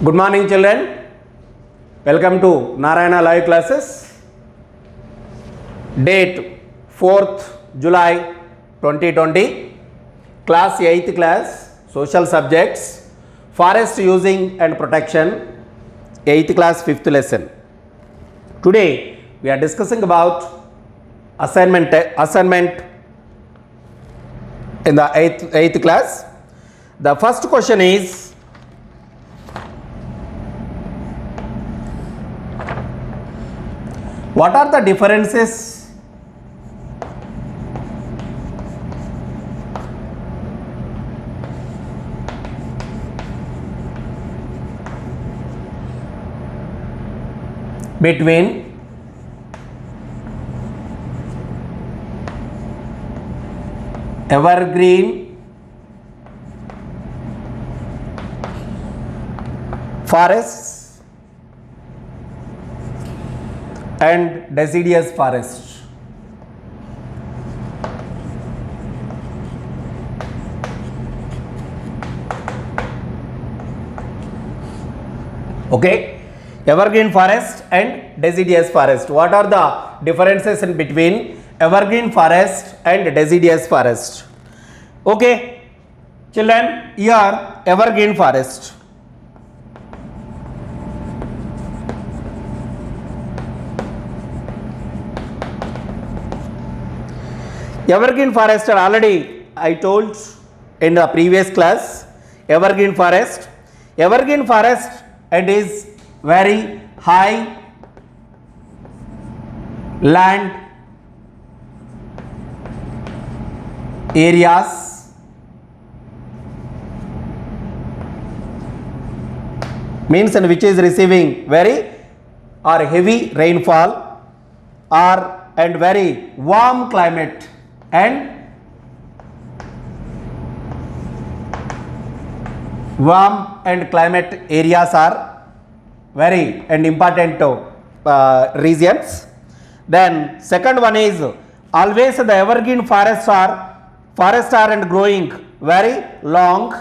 Good morning, children. Welcome to Narayana Live Classes. Date 4th July 2020. Class 8th class, Social Subjects, Forest Using and Protection, 8th class 5th lesson. Today we are discussing about assignment in the 8th class. The first question is, what are the differences between evergreen forests and deciduous forest? Okay, evergreen forest and deciduous forest. What are the differences in between evergreen forest and deciduous forest? Okay, children, here evergreen forest. Evergreen forest are already I told in the previous class. Evergreen forest and is very high land areas means and which is receiving very or heavy rainfall or and very warm climate and warm and climate areas are very and important regions. Then second one is always the evergreen forests are and growing very long.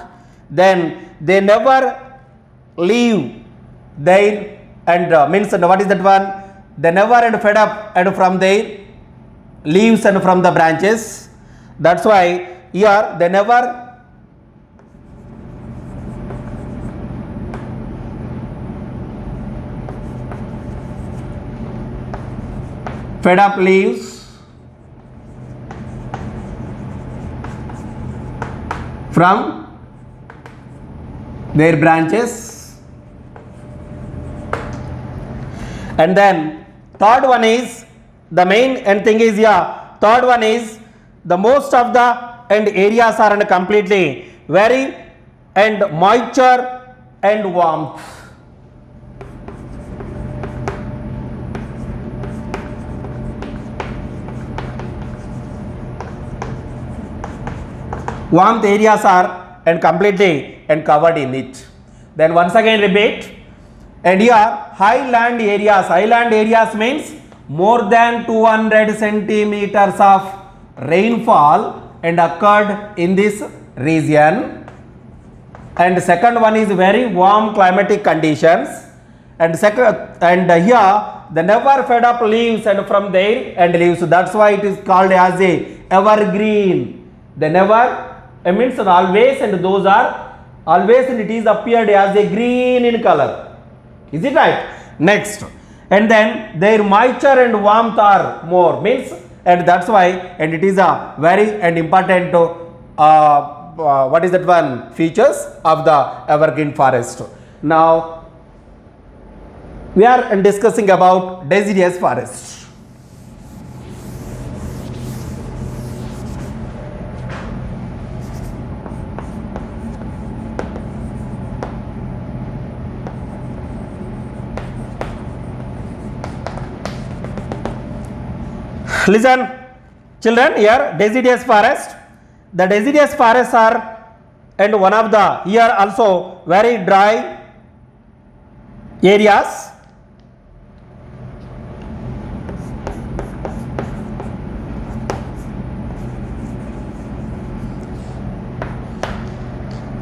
Then they never leave their and means what is that one? They never and fed up and from their leaves and from the branches. That's why here they never fed up leaves from their branches. And then third one is the main and thing is third one is the most of the and areas are and completely very and moisture and warmth. Warmth areas are and completely and covered in it. Then once again repeat, and here highland areas means more than 200 centimeters of rainfall and occurred in this region. And second one is very warm climatic conditions. And here the never fed up leaves and from there and leaves. So that's why it is called as a evergreen. The never means always and those are always and it is appeared as a green in color. Is it right? Next. And then their moisture and warmth are more means and that's why and it is a very and important what is that one features of the evergreen forest. Now we are discussing about deciduous forest. Listen, children, here deciduous forest. The deciduous forests are and one of the here also very dry areas.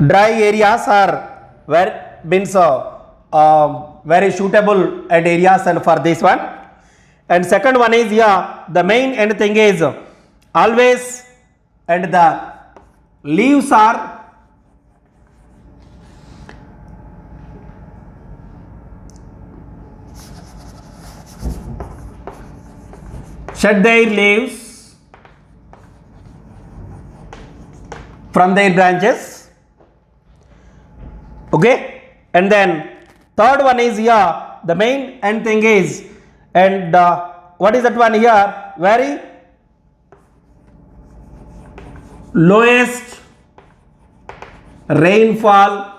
Dry areas are where means very suitable and areas and for this one. And second one is, yeah, the main and thing is always and the leaves are shed their leaves from their branches. Okay, and then third one is, yeah, the main and thing is, and what is that one here? Very lowest rainfall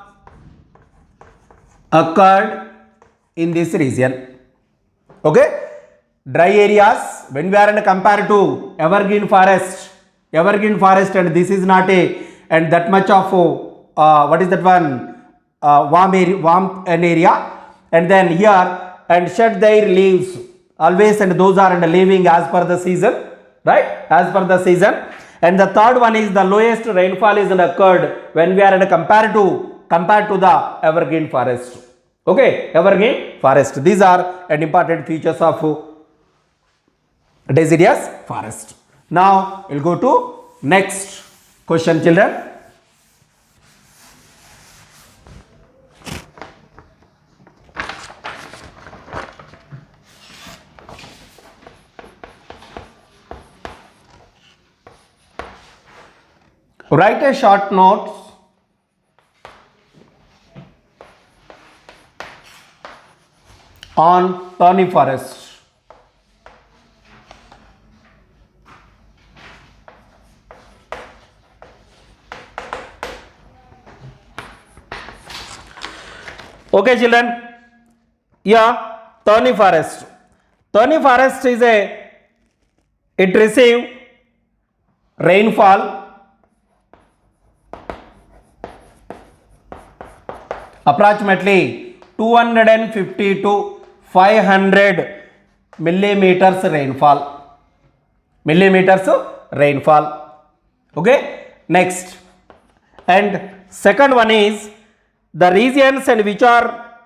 occurred in this region. Okay, dry areas, when we are in compare to evergreen forest, and this is not a and that much of what is that one warm an area, and then here and shed their leaves always, and those are and leaving as per the season, right, as per the season. And the third one is the lowest rainfall is occurred when we are in compared to the evergreen forest. Okay, evergreen forest, these are an important features of deciduous forest. Now we'll go to next question, children. Write a short notes on thorny forest. Okay, children. Yeah, thorny forest. Thorny forest is it receive rainfall approximately 250 to 500 millimeters rainfall. Okay, next. And second one is the regions and which are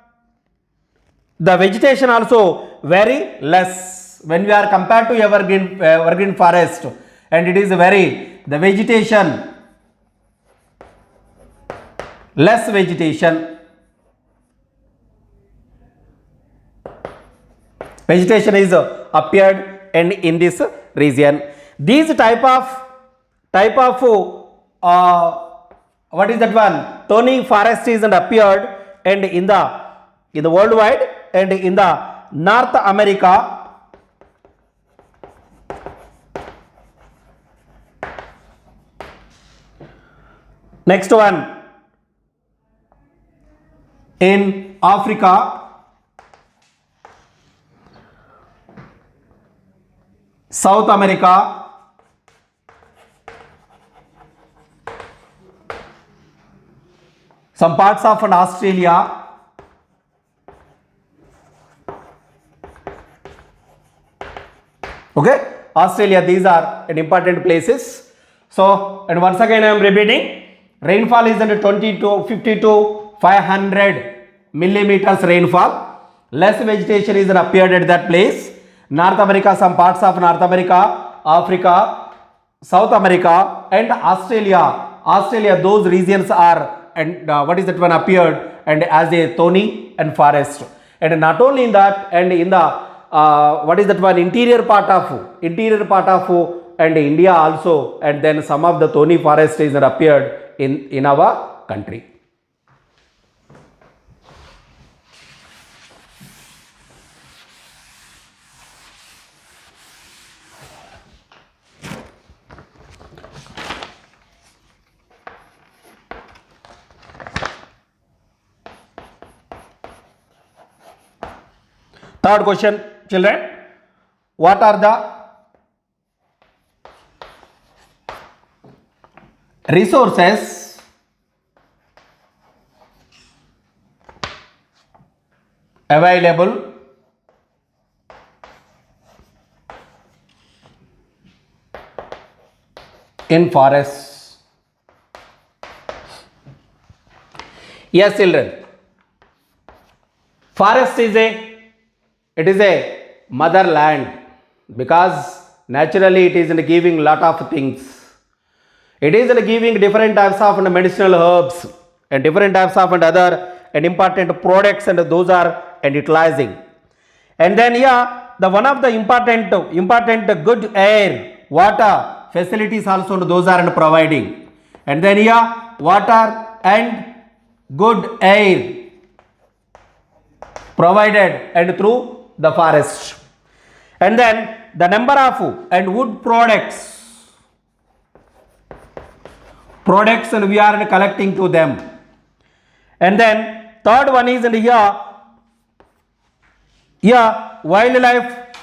the vegetation also very less when we are compared to evergreen forest, and it is very the vegetation less vegetation is appeared and in this region. These type of what is that one thorny forest is and appeared and in the worldwide and in the North America, next one in Africa, South America, some parts of Australia, okay, Australia, these are an important places. So, and once again I am repeating, rainfall is under 20 to 50 to 500 millimeters rainfall. Less vegetation is appeared at that place. North America, some parts of North America, Africa, South America and Australia, those regions are and what is that one appeared and as a thorny and forest. And not only in that, and in the what is that one interior part of and India also, and then some of the thorny forest is appeared in our country. Third question, children. What are the resources available in forests? Yes, children. Forest is a motherland because naturally it is giving lot of things. It is giving different types of medicinal herbs and different types of other and important products, and those are and utilizing. And then the one of the important good air, water facilities also those are and providing. And then water and good air provided and through the forest. And then the number of and wood products and we are collecting to them. And then third one is in here wildlife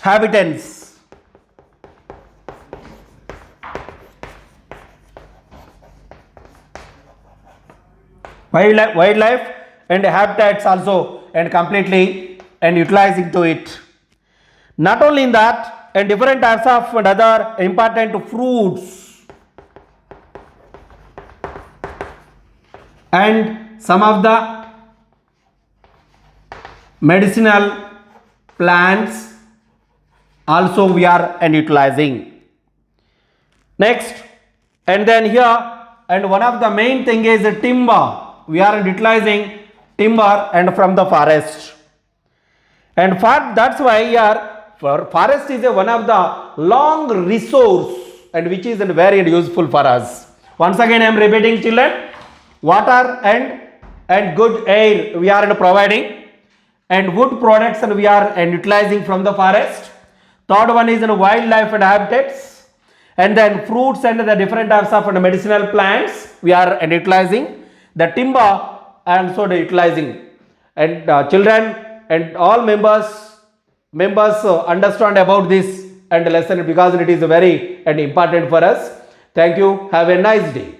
habitats. Wildlife and habitats also and completely and utilizing to it. Not only in that, and different types of and other important fruits and some of the medicinal plants also we are and utilizing. Next, and then here and one of the main thing is timber. We are utilizing timber and from the forest, and that's why here forest is one of the long resource and which is very useful for us. Once again I am repeating, children, water and good air we are providing, and wood products and we are and utilizing from the forest. Third one is wildlife and habitats, and then fruits and the different types of medicinal plants we are and utilizing. The timber and so the utilizing. And children and all members understand about this and lesson because it is very and important for us. Thank you. Have a nice day.